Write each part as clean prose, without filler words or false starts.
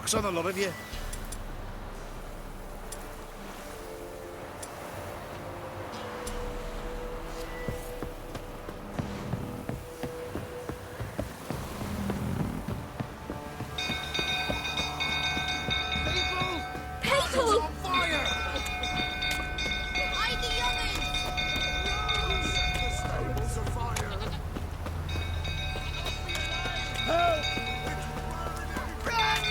pox on the lot of you. People! On fire! Hide the young'uns! Set the stables afire! Help! Run!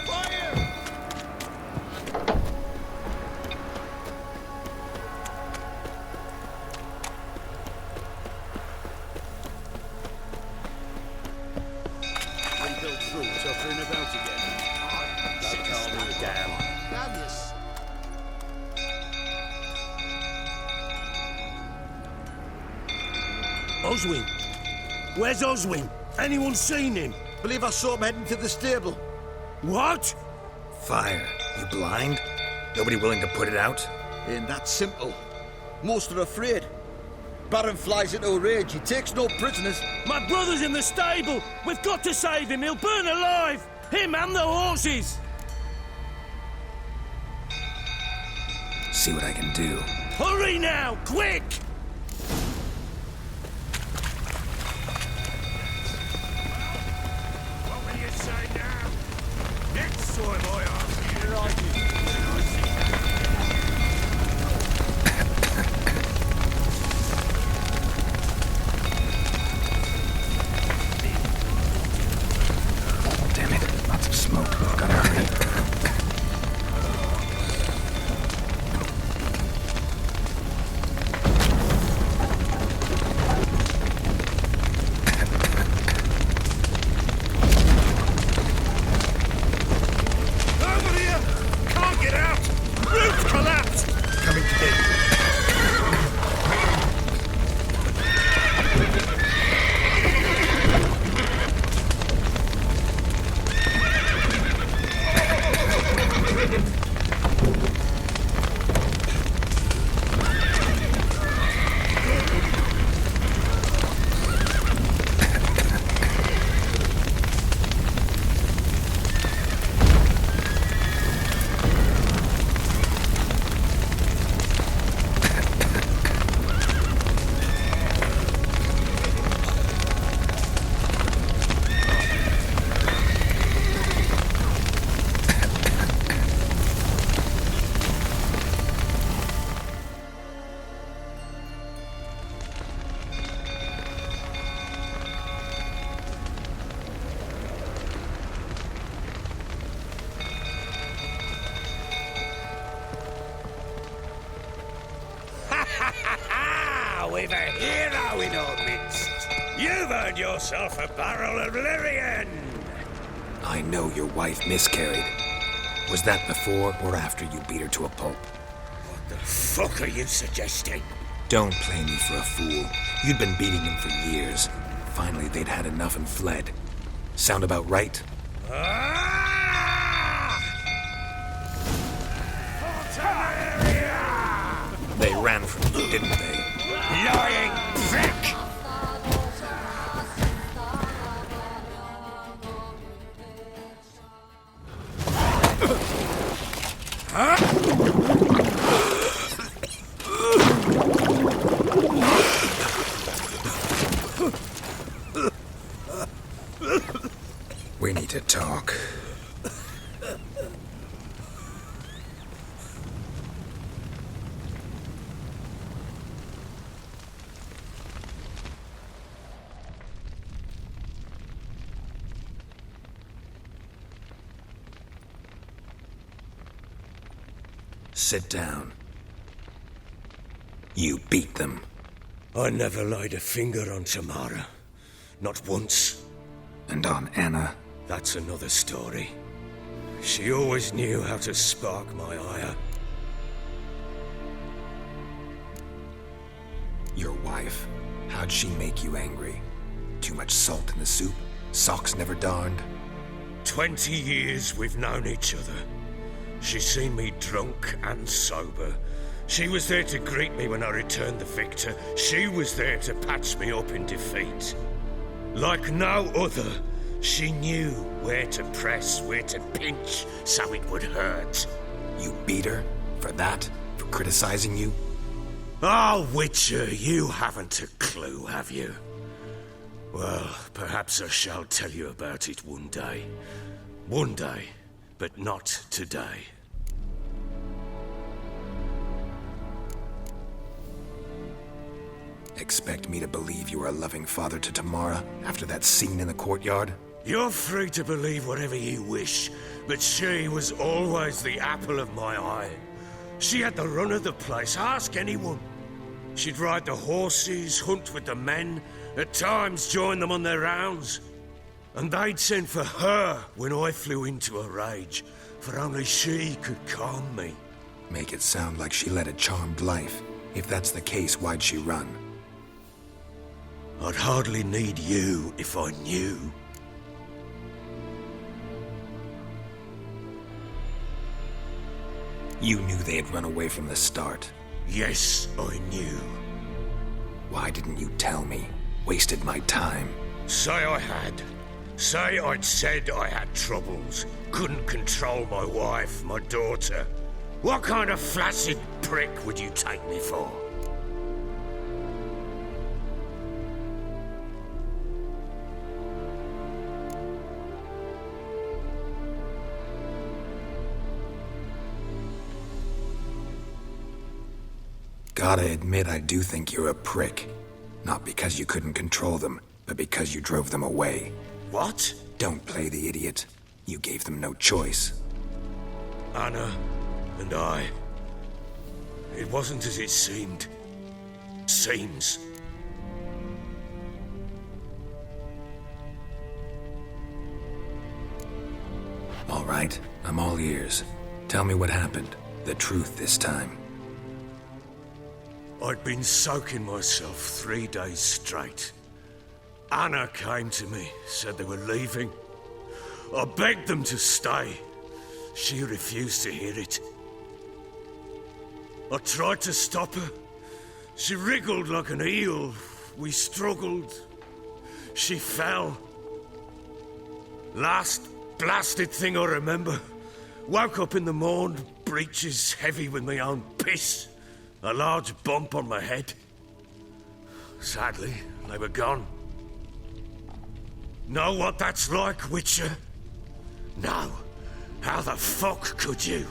Fire! We built through, tottering about again. Don't tell me damn. Damn this. Oswin? Where's Oswin? Anyone seen him? Believe I saw him heading to the stable. What? Fire. You blind? Nobody willing to put it out? Ain't that simple. Most are afraid. Baron flies into a rage. He takes no prisoners. My brother's in the stable! We've got to save him! He'll burn alive! Him and the horses! See what I can do. Hurry now! Quick! What will you say now? Next time I ask you, Damn it. Lots of smoke. Gotta hurry. over here! Can't get out! Roof collapsed! Coming to aid. We've a hero in our midst. You've earned yourself a barrel of Lyrian. I know your wife miscarried. Was that before or after you beat her to a pulp? What the fuck are you suggesting? Don't play me for a fool. You'd been beating them for years. Finally, they'd had enough and fled. Sound about right? They ran from you, didn't they? Lying prick! We need to talk. Sit down. You beat them. I never laid a finger on Tamara. Not once. And on Anna. That's another story. She always knew how to spark my ire. Your wife. How'd she make you angry? Too much salt in the soup? Socks never darned? 20 years we've known each other. She's seen me drunk and sober. She was there to greet me when I returned the victor. She was there to patch me up in defeat. Like no other, She knew where to press, where to pinch, so it would hurt. You beat her? For that? For criticizing you? Oh, Witcher, you haven't a clue, have you? Well, perhaps I shall tell you about it one day. One day, but not today. Expect me to believe you are a loving father to Tamara after that scene in the courtyard? You're free to believe whatever you wish, but she was always the apple of my eye. She had the run of the place, ask anyone. She'd ride the horses, hunt with the men, at times join them on their rounds. And they'd send for her when I flew into a rage, for only she could calm me. Make it sound like she led a charmed life. If that's the case, why'd she run? I'd hardly need you if I knew. You knew they had run away from the start. Yes, I knew. Why didn't you tell me? Wasted my time. Say I had. Say I'd said I had troubles. Couldn't control my wife, my daughter. What kind of flaccid prick would you take me for? Gotta admit, I do think you're a prick. Not because you couldn't control them, but because you drove them away. What? Don't play the idiot. You gave them no choice. Anna and I. It wasn't as it seemed. Seems. All right, I'm all ears. Tell me what happened. The truth this time. I'd been soaking myself 3 days straight. Anna came to me, said they were leaving. I begged them to stay. She refused to hear it. I tried to stop her. She wriggled like an eel. We struggled. She fell. Last blasted thing I remember. Woke up in the morn, breeches heavy with my own piss. A large bump on my head. Sadly, they were gone. Know what that's like, Witcher? No. How the fuck could you?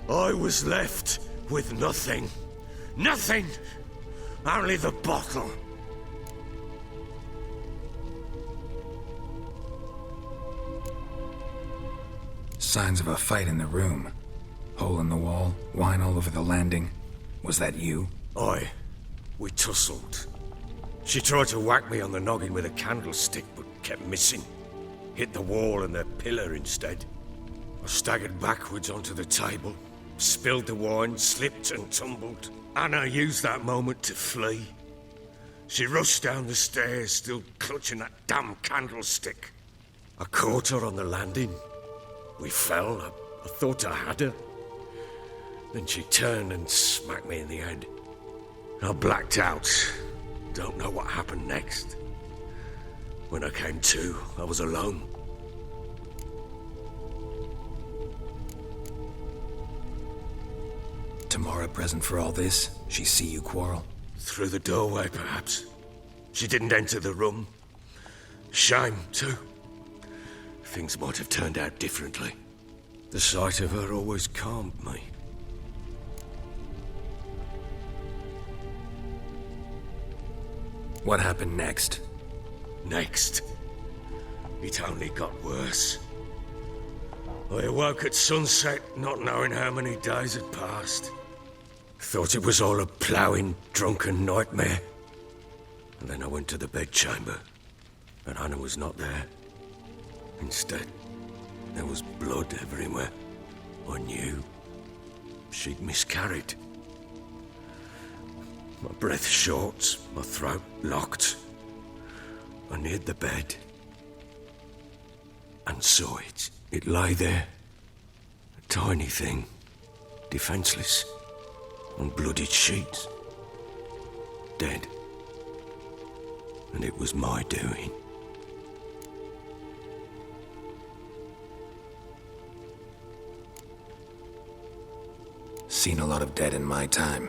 I was left with nothing. Nothing! Only the bottle. Signs of a fight in the room. Hole in the wall, wine all over the landing. Was that you? Aye. We tussled. She tried to whack me on the noggin with a candlestick, but kept missing. Hit the wall and the pillar instead. I staggered backwards onto the table, spilled the wine, slipped and tumbled. Anna used that moment to flee. She rushed down the stairs, still clutching that damn candlestick. I caught her on the landing. We fell. I thought I had her. Then she turned and smacked me in the head. I blacked out. Don't know what happened next. When I came to, I was alone. Tamara present for all this? She see you quarrel? Through the doorway, perhaps. She didn't enter the room. Shame, too. Things might have turned out differently. The sight of her always calmed me. What happened next? Next, it only got worse. I awoke at sunset, not knowing how many days had passed. Thought it was all a ploughing, drunken nightmare. And then I went to the bedchamber, and Anna was not there. Instead, there was blood everywhere. I knew she'd miscarried. My breath short, my throat locked. I neared the bed and saw it. It lay there, a tiny thing, defenseless, on bloodied sheets, dead. And it was my doing. Seen a lot of dead in my time,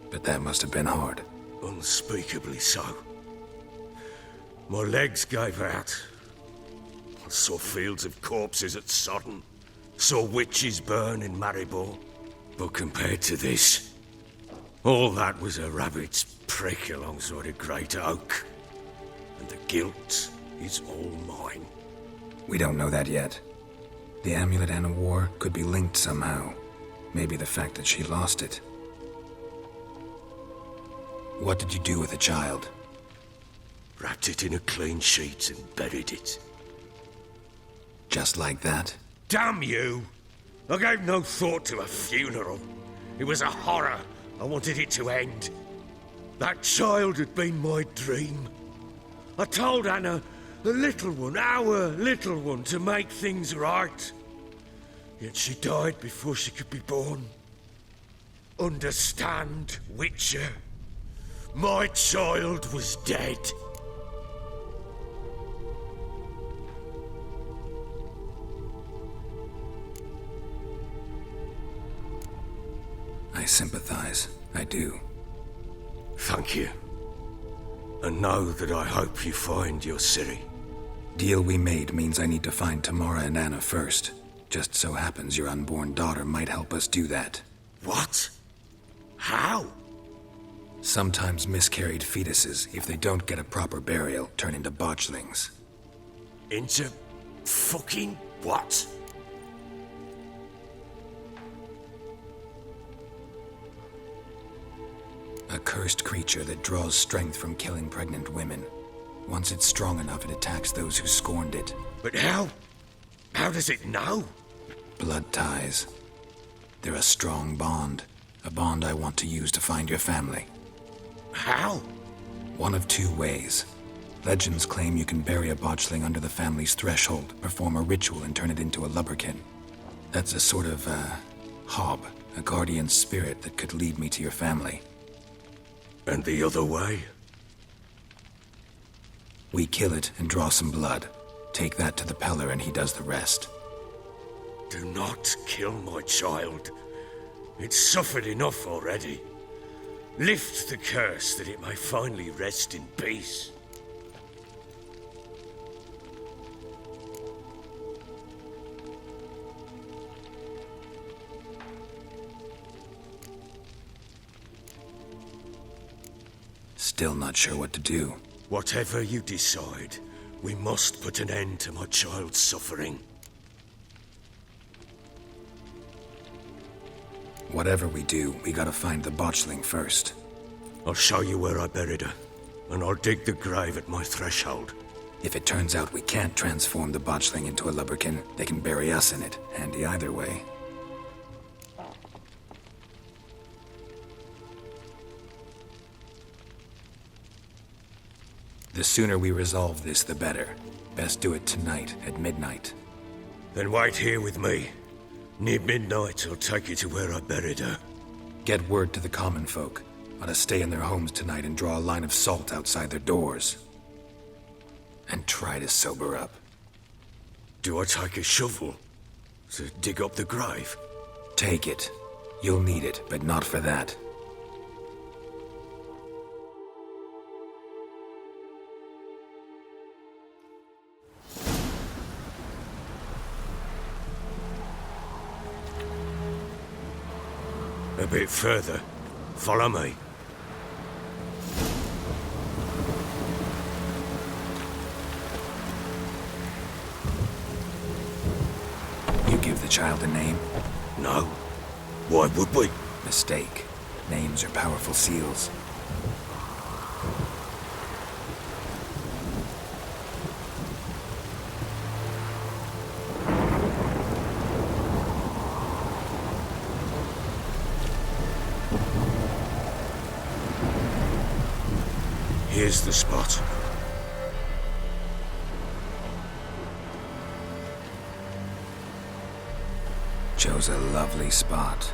but that must have been hard. Unspeakably so. My legs gave out. I saw fields of corpses at Sodden. Saw witches burn in Maribor. But compared to this, all that was a rabbit's prick alongside a great oak. And the guilt is all mine. We don't know that yet. The amulet Anna wore could be linked somehow. Maybe the fact that she lost it. What did you do with the child? Wrapped it in a clean sheet and buried it. Just like that? Damn you! I gave no thought to a funeral. It was a horror. I wanted it to end. That child had been my dream. I told Anna, the little one, our little one, to make things right. Yet she died before she could be born. Understand, Witcher? My child was dead. I sympathize. I do. Thank you. And know that I hope you find your Ciri. Deal we made means I need to find Tamara and Anna first. Just so happens your unborn daughter might help us do that. What? How? Sometimes miscarried fetuses, if they don't get a proper burial, turn into botchlings. Into fucking what? A cursed creature that draws strength from killing pregnant women. Once it's strong enough, it attacks those who scorned it. But how? How does it know? Blood ties. They're a strong bond. A bond I want to use to find your family. How? One of two ways. Legends claim you can bury a botchling under the family's threshold, perform a ritual, and turn it into a lubberkin. That's a sort of, hob, a guardian spirit that could lead me to your family. And the other way? We kill it and draw some blood. Take that to the Peller and he does the rest. Do not kill my child. It's suffered enough already. Lift the curse that it may finally rest in peace. Still not sure what to do. Whatever you decide, we must put an end to my child's suffering. Whatever we do, we gotta find the botchling first. I'll show you where I buried her, and I'll dig the grave at my threshold. If it turns out we can't transform the botchling into a lubberkin, they can bury us in it. Handy either way. The sooner we resolve this, the better. Best do it tonight, at midnight. Then wait here with me. Near midnight, I'll take you to where I buried her. Get word to the common folk. Ought to stay in their homes tonight and draw a line of salt outside their doors. And try to sober up. Do I take a shovel to dig up the grave? Take it. You'll need it, but not for that. A bit further. Follow me. You give the child a name? No. Why would we? Mistake. Names are powerful seals. Here's the spot. Chose a lovely spot.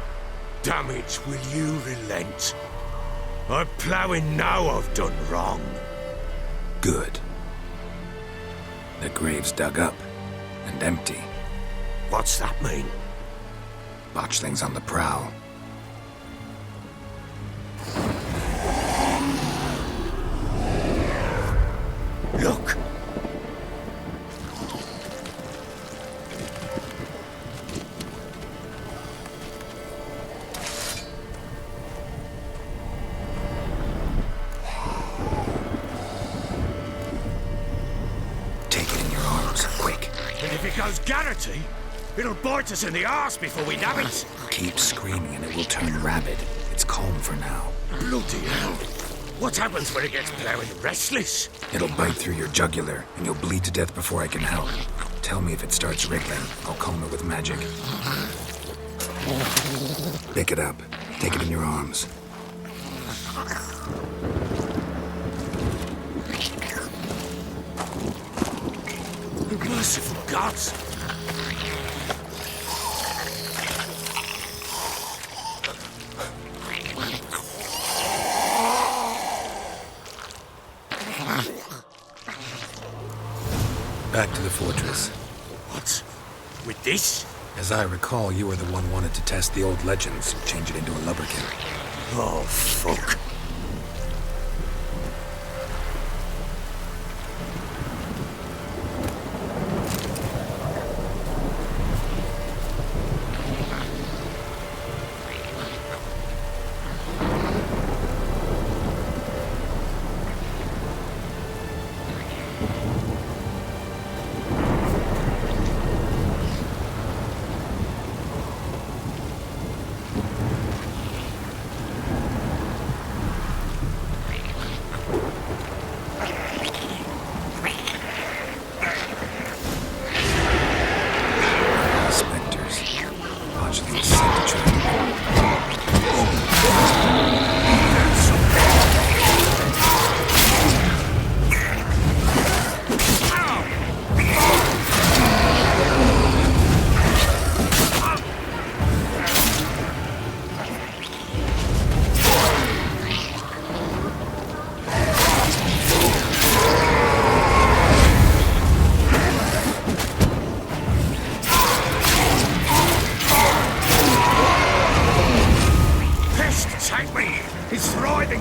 Damn it, will you relent? I'm ploughing now I've done wrong. Good. The grave's dug up and empty. What's that mean? Botchling's on the prowl. goes Garrity, it'll bite us in the arse before we nab it. Keep screaming and it will turn rabid. It's calm for now. Bloody hell. What happens when it gets plowing restless? It'll bite through your jugular, and you'll bleed to death before I can help. Tell me if it starts wriggling. I'll calm it with magic. Pick it up. Take it in your arms. Merciful gods! Back to the fortress. What? With this? As I recall, you were the one wanted to test the old legends and change it into a lubberkin. Oh, fuck.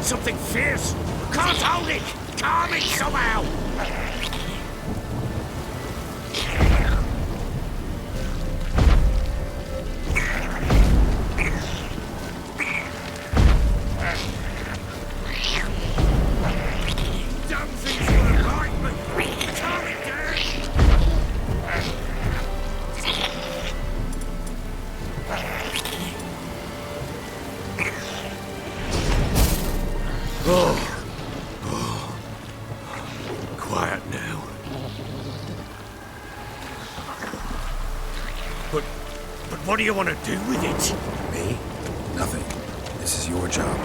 Something fierce! Can't hold it! Calm it somehow! Damn thing's gonna bite me! Calm it down! Quiet now. But what do you want to do with it? Me? Nothing. This is your job.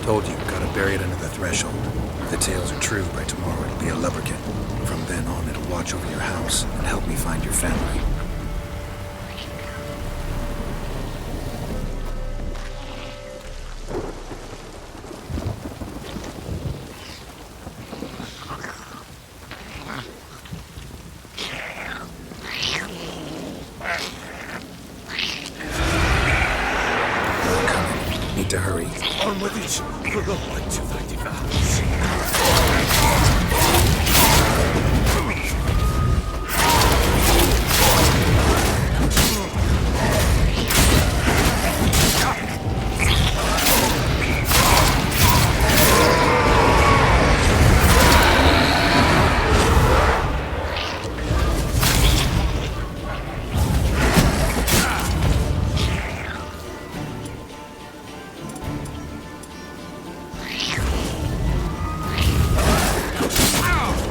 Told you, gotta bury it under the threshold. If the tales are true, by tomorrow it'll be a lubberkin. From then on, it'll watch over your house and help me find your family. Need to hurry. On with it! For the light of thy devours. Ow!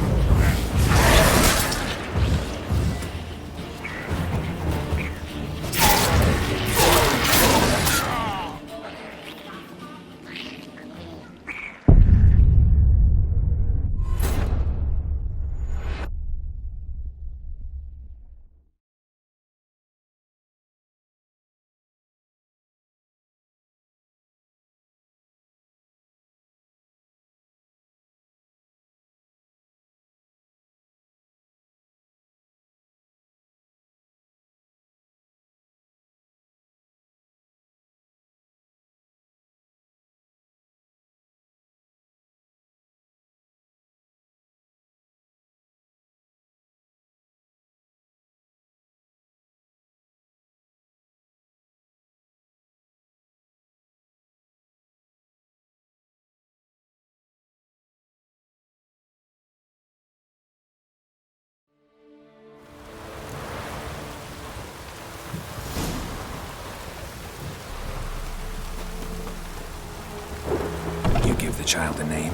the child a name?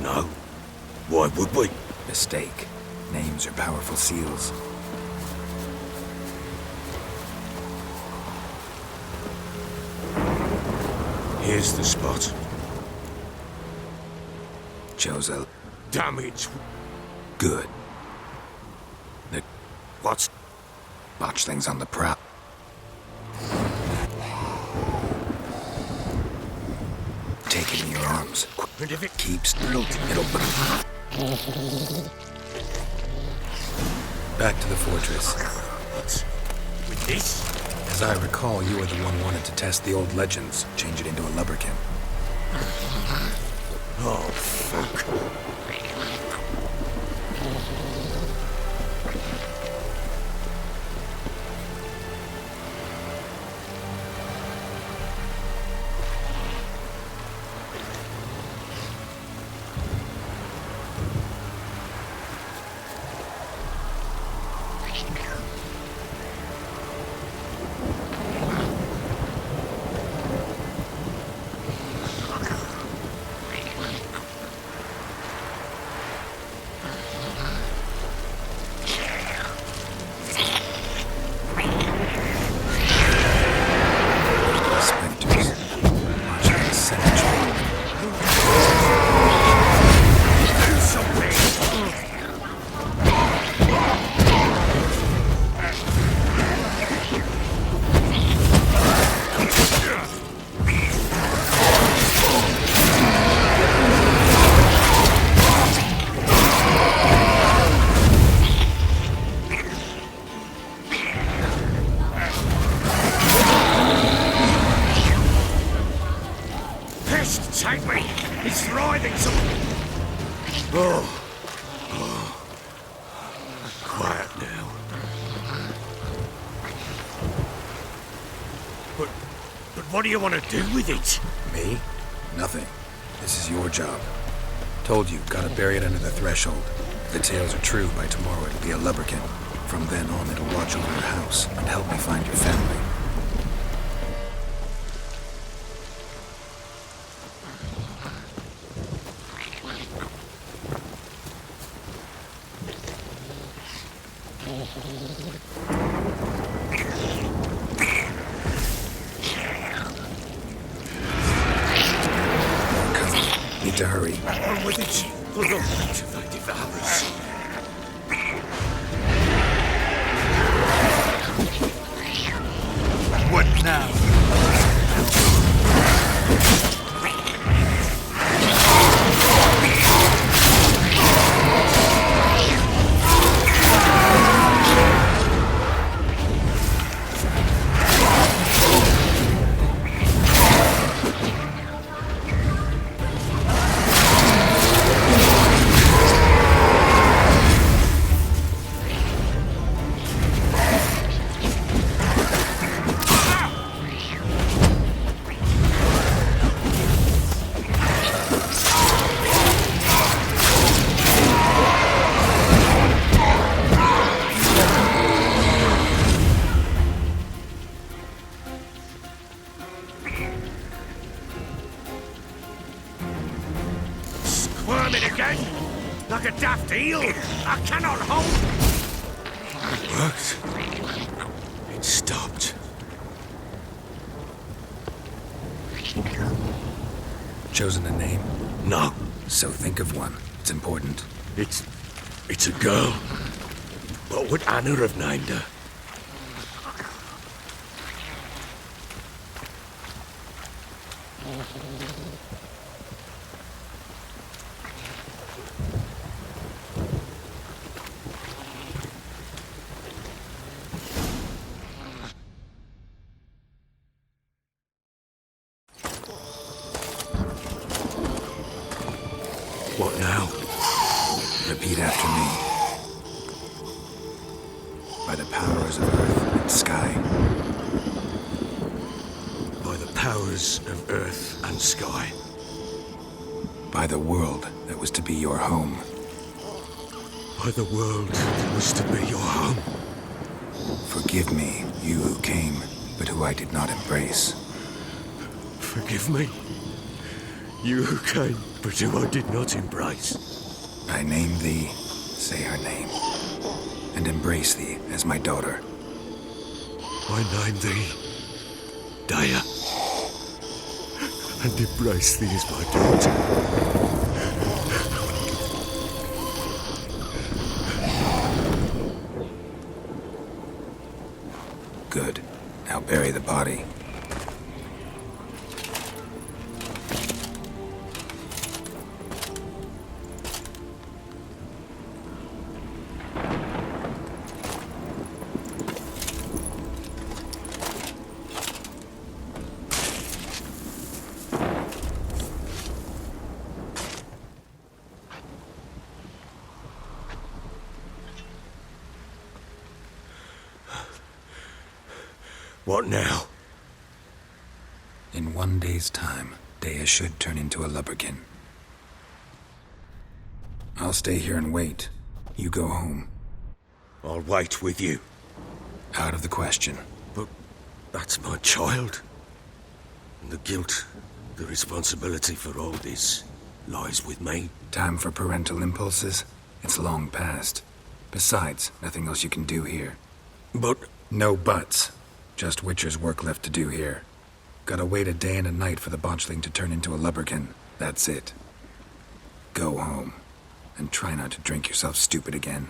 No. Why would we? Mistake. Names are powerful seals. Here's the spot. Chose a Damage. good. The What's... botchlings on the prowl. Take it in your arms. And if it Keeps it'll back to the fortress. What? With this? As I recall, you were the one wanted to test the old legends, change it into a lubberkin. Oh, fuck. Spectres. Much like a cemetery. Do something! Pest, take me! He's writhing so... Oh. Oh. Quiet now. But what do you want to do with it? Me? Nothing. This is your job. Told you, gotta bury it under the threshold. If the tales are true, by tomorrow it'll be a lubberkin. From then on, it'll watch over your house and help me find your family. Come. Need to hurry. On with it! For the light of thy devourers! What now? Squirming again! Like a daft eel! I cannot hold! It worked. It stopped. Chosen a name? No, So think of one. It's important. it's a girl. What would Anna have named her? What now? Repeat after me. By the powers of earth and sky. By the powers of earth and sky. By the world that was to be your home. By the world that was to be your home. Forgive me, you who came, but who I did not embrace. Forgive me. You who came, but who I did not embrace. I name thee, say her name, and embrace thee as my daughter. I name thee, Daya, and embrace thee as my daughter. Good. Now bury the body. What now? In 1 day's time, Dea should turn into a lubberkin. I'll stay here and wait. You go home. I'll wait with you. Out of the question. But that's my child. And the guilt, the responsibility for all this lies with me. Time for parental impulses? It's long past. Besides, nothing else you can do here. But No buts. Just Witcher's work left to do here. Gotta wait a day and a night for the botchling to turn into a lubberkin. That's it. Go home. And try not to drink yourself stupid again.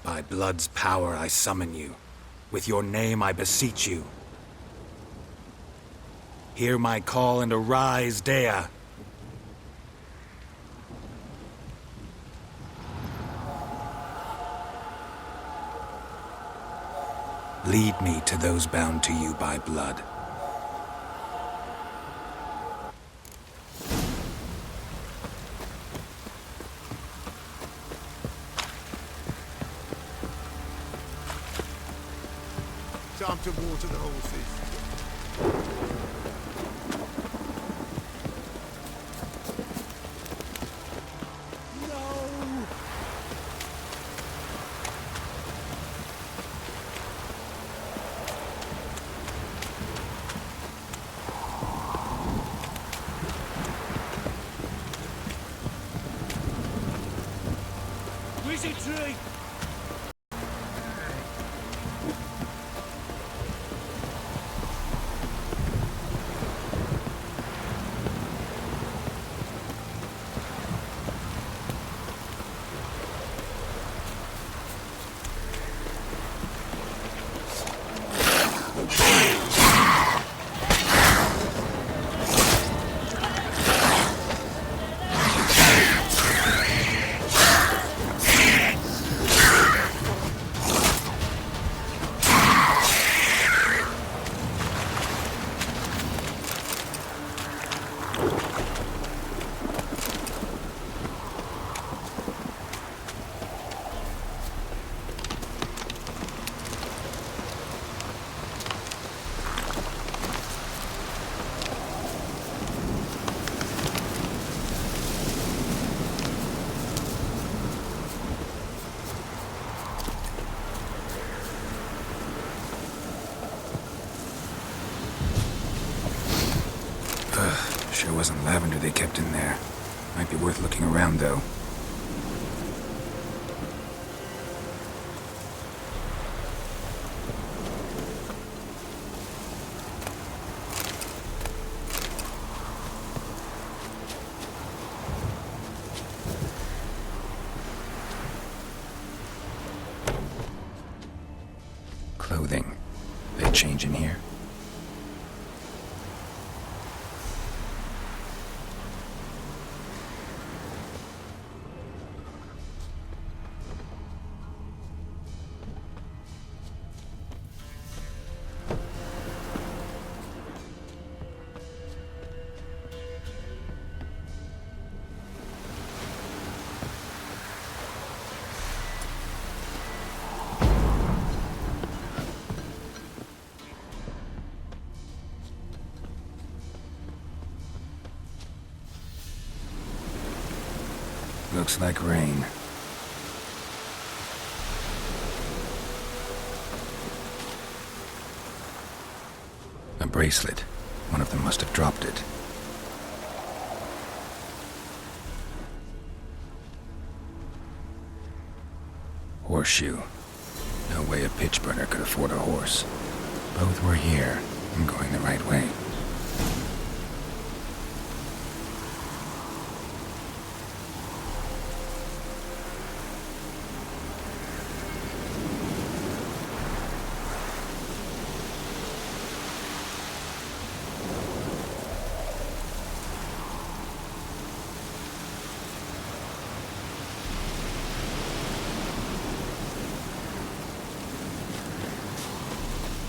By blood's power I summon you. With your name I beseech you. Hear my call and arise, Dea. Lead me to those bound to you by blood. Time to water the horses. No! Wizard tree! Sure wasn't lavender they kept in there. Might be worth looking around, though. Clothing. They change in here? Looks like rain. A bracelet. One of them must have dropped it. Horseshoe. No way a pitch burner could afford a horse. Both were here. I'm going the right way.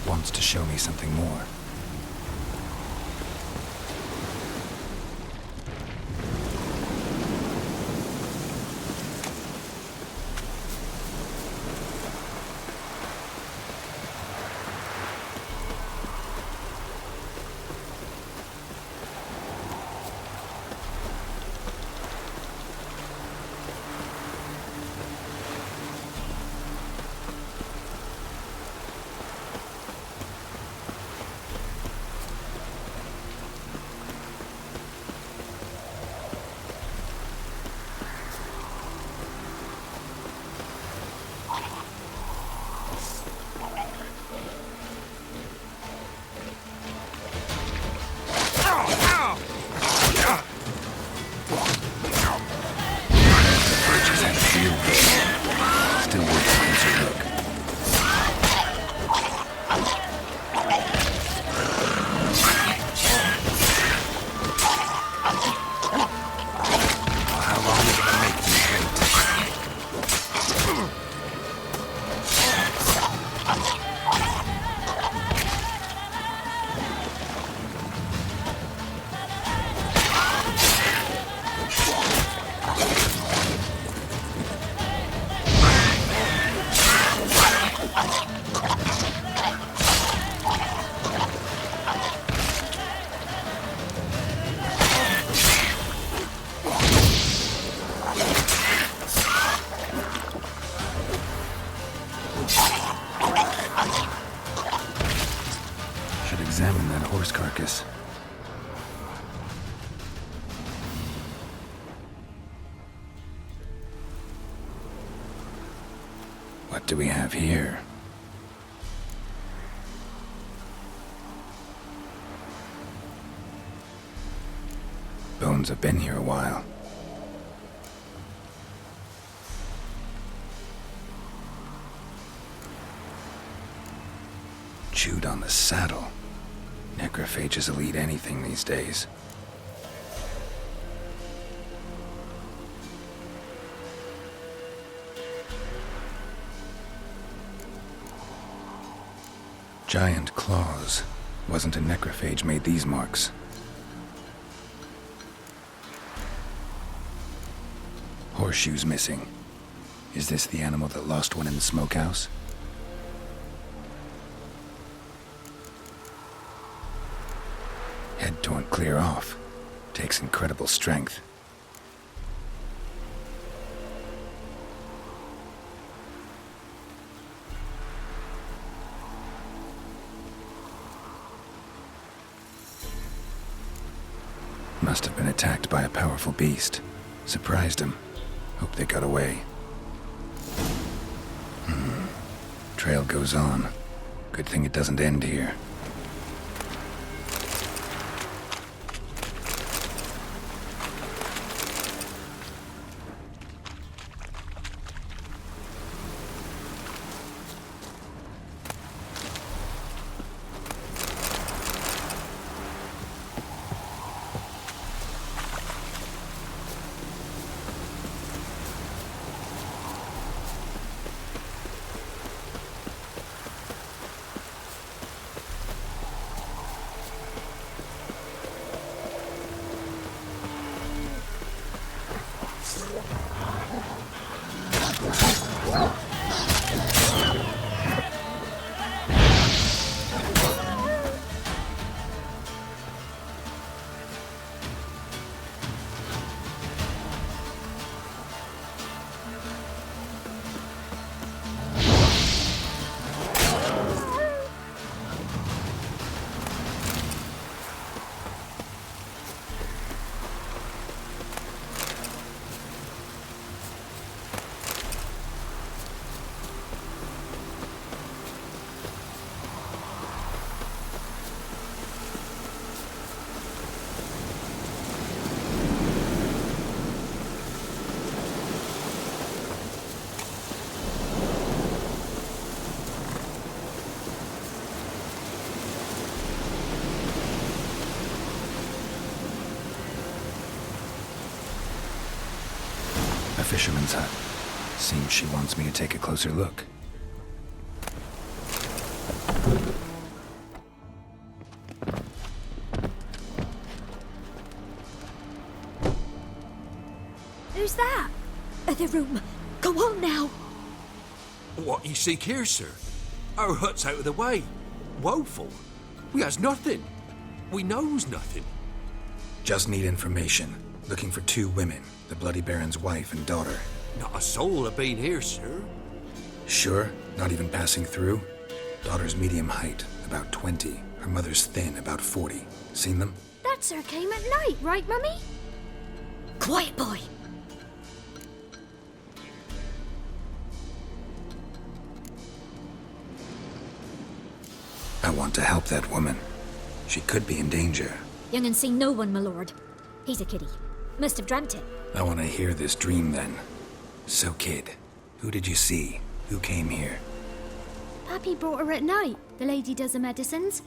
Wants to show me something more. Still worth a closer look. How long are you gonna make me wait? Should examine that horse carcass. What do we have here? Bones have been here a while. Chewed on the saddle. Necrophages will eat anything these days. Giant claws. Wasn't a necrophage made these marks. Horseshoes missing. Is this the animal that lost one in the smokehouse? Head torn clear off. Takes incredible strength. Must have been attacked by a powerful beast. Surprised him. Hope they got away. Trail goes on. Good thing it doesn't end here. fisherman's hut. Seems she wants me to take a closer look. Who's that? Other room. Go on now. What you seek here, sir? Our hut's out of the way. Woeful. We has nothing. We knows nothing. Just need information. Looking for 2 women, the Bloody Baron's wife and daughter. Not a soul have been here, sir. Sure? Not even passing through? Daughter's medium height, about 20. Her mother's thin, about 40. Seen them? That sir came at night, right, Mummy? Quiet, boy. I want to help that woman. She could be in danger. Young and seen no one, my lord. He's a kiddie. Must have dreamt it. I want to hear this dream then. So, kid, who did you see? Who came here? Pappy brought her at night. The lady does the medicines.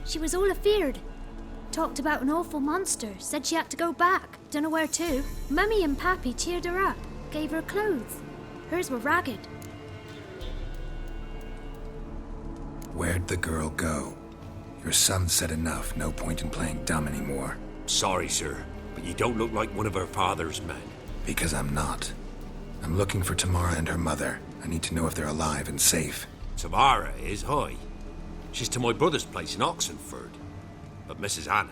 She was all afeared. Talked about an awful monster. Said she had to go back. Dunno where to. Mummy and Pappy cheered her up. Gave her clothes. Hers were ragged. Where'd the girl go? Your son said enough. No point in playing dumb anymore. Sorry, sir, but you don't look like one of our father's men. Because I'm not. I'm looking for Tamara and her mother. I need to know if they're alive and safe. Tamara is, aye. She's to my brother's place in Oxenford. But Mrs. Anna,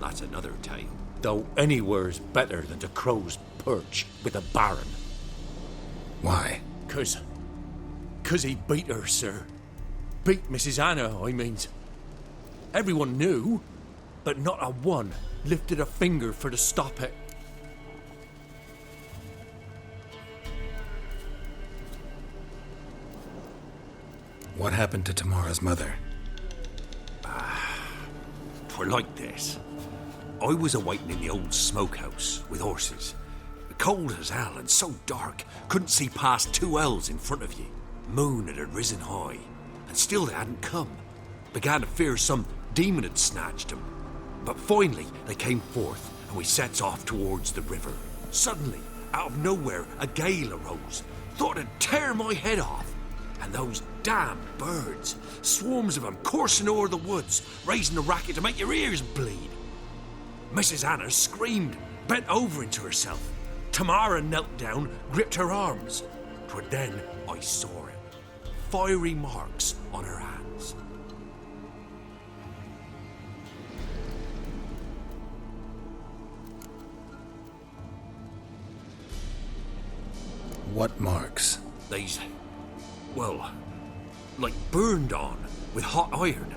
that's another tale. Though anywhere's better than to crow's perch with a baron. Why? 'Cause he beat her, sir. Beat Mrs. Anna, I means. Everyone knew, but not a one lifted a finger for to stop it. What happened to Tamara's mother? Twere like this. I was awaiting in the old smokehouse with horses. Cold as hell and so dark, couldn't see past 2 ells in front of you. Moon had risen high, and still they hadn't come. Began to fear some demon had snatched them. But finally they came forth, and we sets off towards the river. Suddenly, out of nowhere, a gale arose. Thought it'd tear my head off. And those damn birds, swarms of them coursing o'er the woods, raising a racket to make your ears bleed. Mrs. Anna screamed, bent over into herself. Tamara knelt down, gripped her arms. 'Twere then I saw it. Fiery marks on her hands. What marks? They's, well, like burned on with hot iron.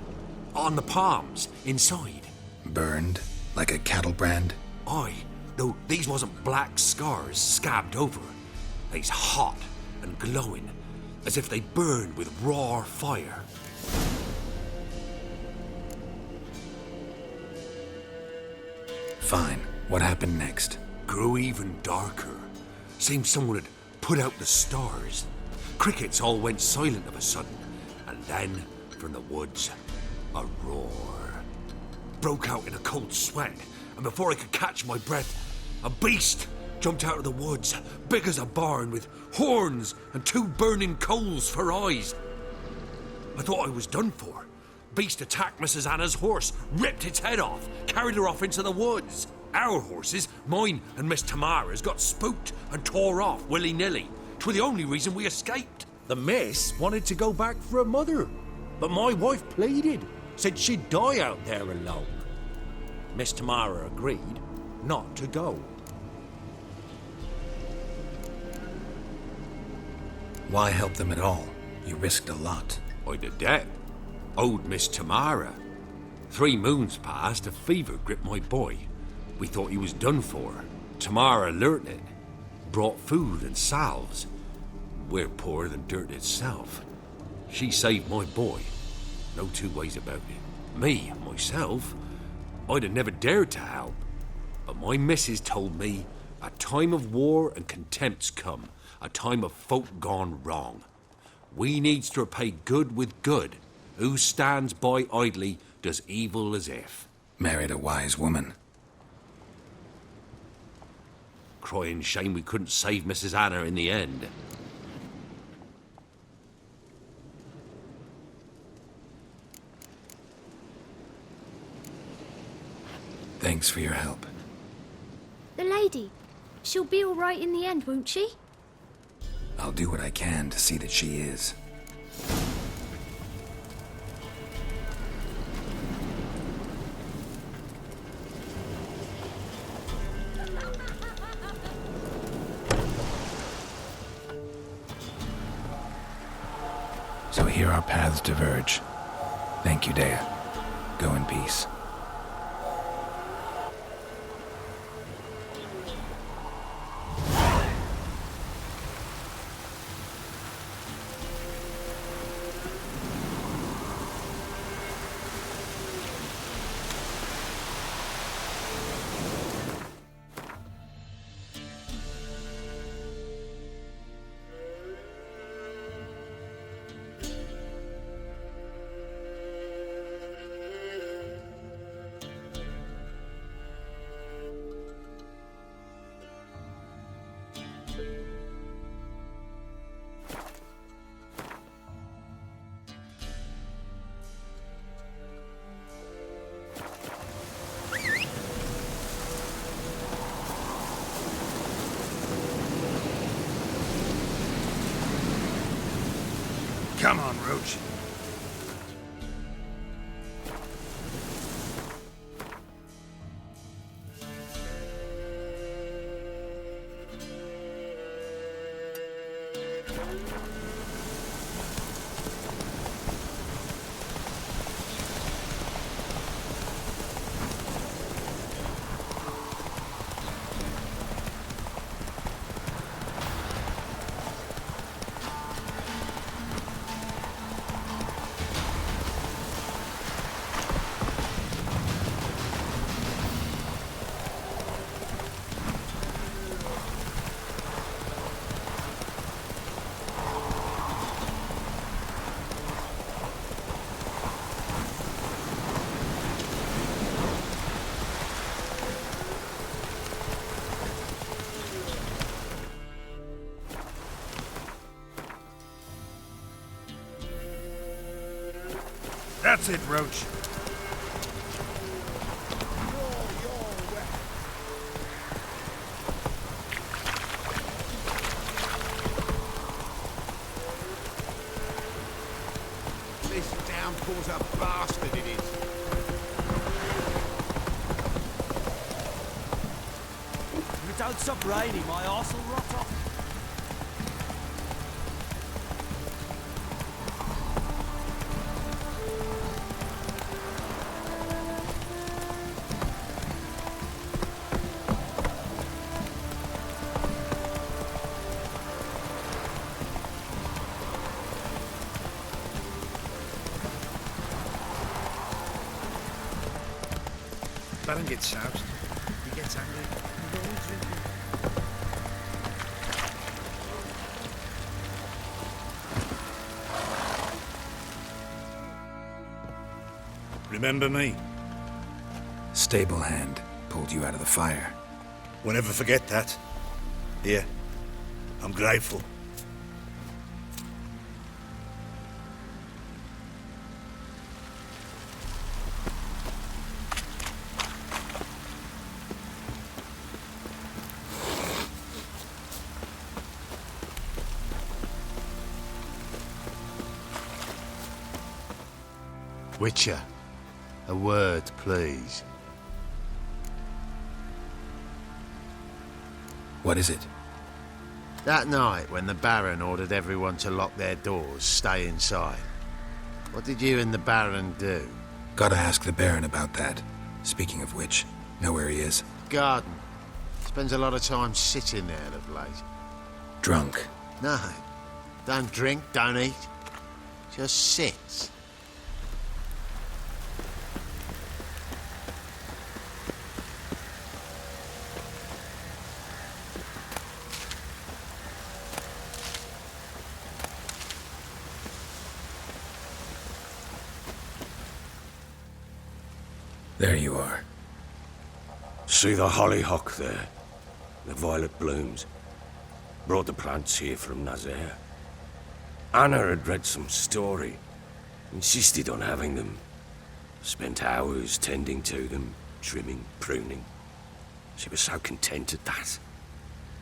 On the palms, inside. Burned? Like a cattle brand? Aye, though these wasn't black scars scabbed over. They's hot and glowing, as if they burned with raw fire. Fine. What happened next? Grew even darker. Seemed someone had put out the stars. Crickets all went silent of a sudden, and then, from the woods, a roar. Broke out in a cold sweat, and before I could catch my breath, a beast jumped out of the woods, big as a barn, with horns and 2 burning coals for eyes. I thought I was done for. Beast attacked Mrs. Anna's horse, ripped its head off, carried her off into the woods. Our horses, mine and Miss Tamara's, got spooked and tore off willy-nilly. 'Twere the only reason we escaped. The miss wanted to go back for her mother, but my wife pleaded, said she'd die out there alone. Miss Tamara agreed not to go. Why help them at all? You risked a lot. I'd a debt. Owed Miss Tamara. 3 moons passed, a fever gripped my boy. We thought he was done for. Tamara learnt it. Brought food and salves. We're poorer than dirt itself. She saved my boy. No 2 ways about it. Me, myself, I'd have never dared to help. But my missus told me a time of war and contempt's come. A time of folk gone wrong. We needs to repay good with good. Who stands by idly does evil as if. Married a wise woman. crying shame we couldn't save Mrs. Anna in the end. Thanks for your help. The lady. She'll be all right in the end, won't she? I'll do what I can to see that she is. So here our paths diverge. Thank you, Dea. Go in peace. Come on, Roach. That's it, Roach. This downpour's a bastard, it is. If it don't stop raining, my arse will rot off. Baron gets soused. He gets angry. He's always drinking. Remember me? Stable hand pulled you out of the fire. We'll never forget that. Here, I'm grateful. Witcher, a word, please. What is it? That night when the Baron ordered everyone to lock their doors, stay inside, what did you and the Baron do? Gotta ask the Baron about that. Speaking of which, know where he is? Garden. Spends a lot of time sitting there of late. Drunk. No, don't drink, don't eat. Just sits. There you are. See the hollyhock there? the violet blooms. Brought the plants here from Nazaire. Anna had read some story. Insisted on having them. Spent hours tending to them, trimming, pruning. She was so content at that.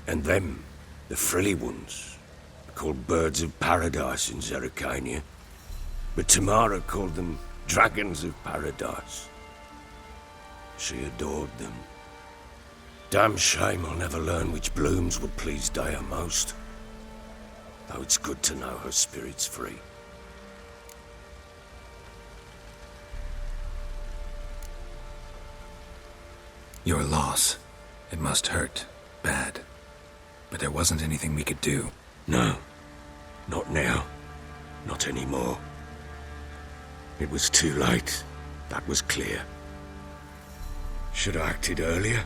And them, the frilly ones, are called birds of paradise in Zerrikania. But Tamara called them dragons of paradise. She adored them. Damn shame I'll never learn which blooms would please Daya most. Though it's good to know her spirit's free. Your loss. It must hurt. Bad. But there wasn't anything we could do. No. Not now. Not anymore. It was too late. That was clear. Should have acted earlier.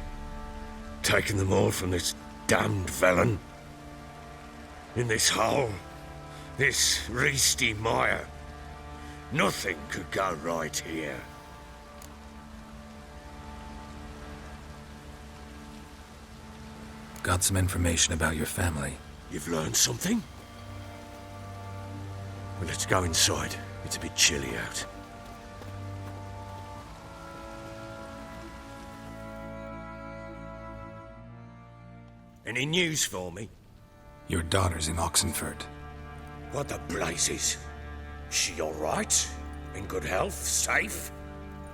Taken them all from this damned felon. In this hole. This reesty mire. Nothing could go right here. Got some information about your family. You've learned something? Well, let's go inside. It's a bit chilly out. Any news for me? Your daughter's in Oxenford. What the blazes? She all right? In good health? Safe?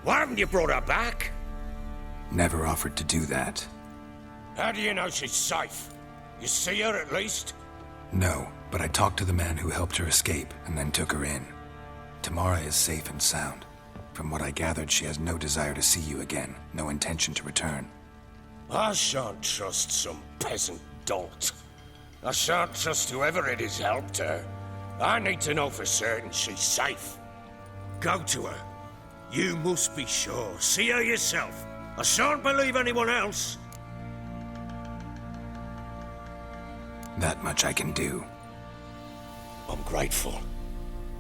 Why haven't you brought her back? Never offered to do that. How do you know she's safe? You see her at least? No, but I talked to the man who helped her escape and then took her in. Tamara is safe and sound. From what I gathered, she has no desire to see you again, no intention to return. I shan't trust some peasant dolt. I shan't trust whoever it is helped her. I need to know for certain she's safe. Go to her. You must be sure. See her yourself. I shan't believe anyone else. That much I can do. I'm grateful.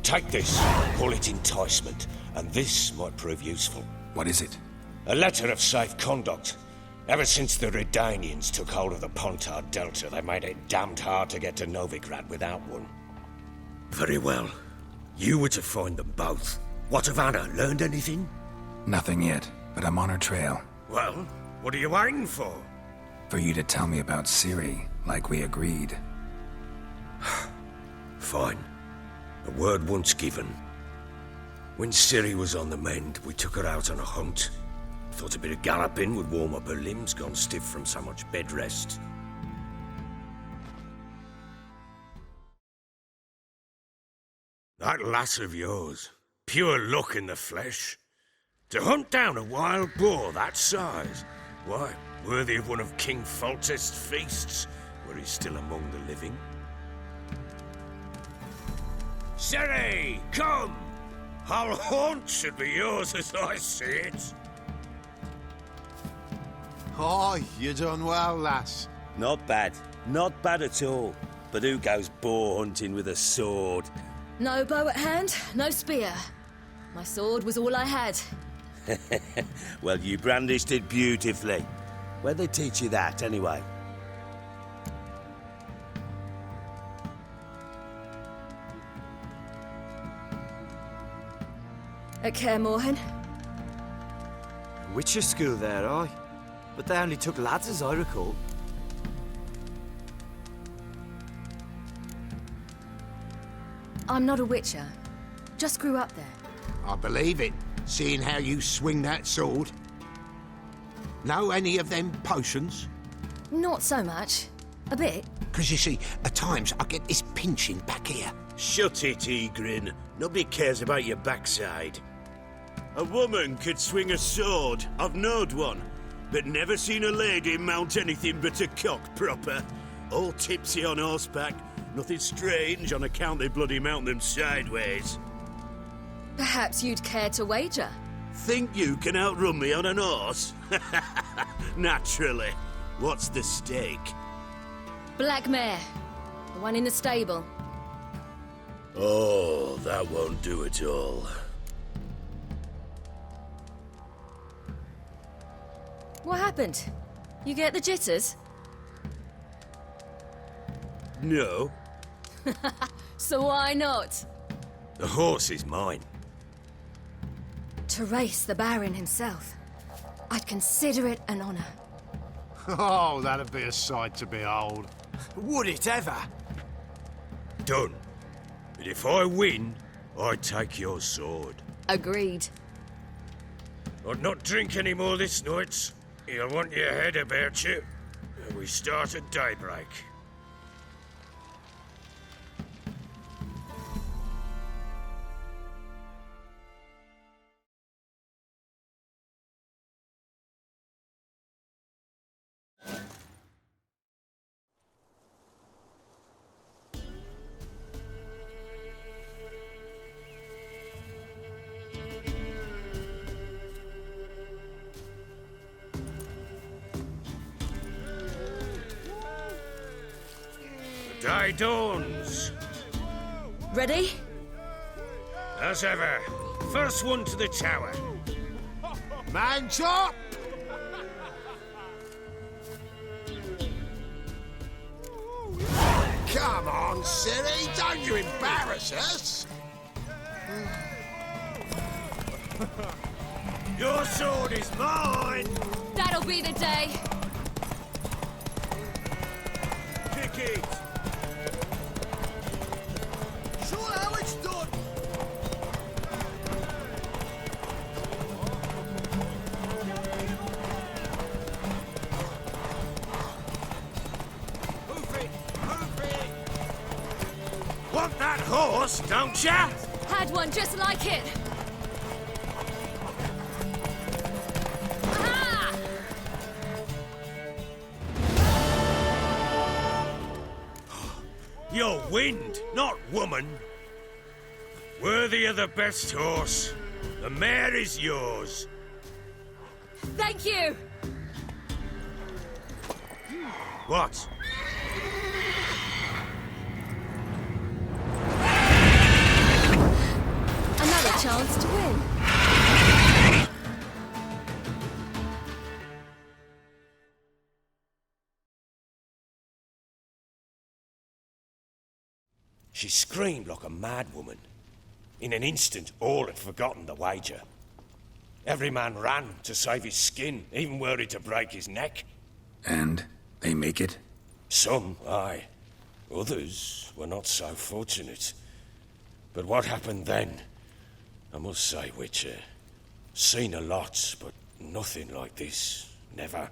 Take this, call it enticement, and this might prove useful. What is it? A letter of safe conduct. Ever since the Redanians took hold of the Pontard Delta, they made it damned hard to get to Novigrad without one. Very well. You were to find them both. What of Anna? Learned anything? Nothing yet, but I'm on her trail. Well, what are you waiting for? For you to tell me about Ciri, like we agreed. Fine. A word once given. When Ciri was on the mend, we took her out on a hunt. Thought a bit of galloping would warm up her limbs, gone stiff from so much bed rest. That lass of yours, pure luck in the flesh. To hunt down a wild boar that size, why, worthy of one of King Foltest's feasts, where he's still among the living. Ciri, come! Our haunt should be yours as I see it. Oh, you done well, lass. Not bad. Not bad at all. But who goes boar hunting with a sword? No bow at hand, no spear. My sword was all I had. Well, you brandished it beautifully. Where'd they teach you that, anyway? At Kaer Morhen. Witcher school there, aye. But they only took lads, as I recall. I'm not a witcher. Just grew up there. I believe it, seeing how you swing that sword. Know any of them potions? Not so much. A bit. Because you see, at times I get this pinching back here. Shut it, Egrin. Nobody cares about your backside. A woman could swing a sword. I've knowed one. But never seen a lady mount anything but a cock proper. All tipsy on horseback. Nothing strange on account they bloody mount them sideways. Perhaps you'd care to wager? Think you can outrun me on an horse? Naturally. What's the stake? Black mare. The one in the stable. Oh, that won't do at all. What happened? You get the jitters? No. So why not? The horse is mine. To race the Baron himself. I'd consider it an honor. Oh, that'd be a sight to behold. Would it ever? Done. But if I win, I take your sword. Agreed. I'd not drink any more this night. You'll want your head about you. We start at daybreak. The day dawns. Ready? As ever, first one to the tower. Man chop! Come on, silly, don't you embarrass us! Your sword is mine! That'll be the day. Kick it! Show how it's done! Want that horse, don't ya? Had one just like it. Aha! You're wind, not woman. Worthy of the best horse. The mare is yours. Thank you. What? Another chance to win. She screamed like a mad woman. In an instant, all had forgotten the wager. Every man ran to save his skin, even were it to break his neck. And they make it? Some, aye. Others were not so fortunate. But what happened then? I must say, Witcher, seen a lot, but nothing like this. Never.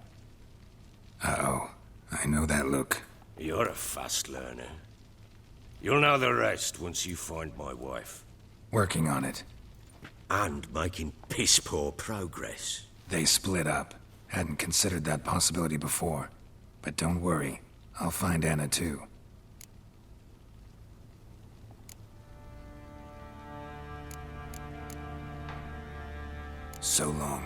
Uh-oh. I know that look. You're a fast learner. You'll know the rest once you find my wife. Working on it. And making piss-poor progress. They split up. Hadn't considered that possibility before. But don't worry. I'll find Anna too. So long.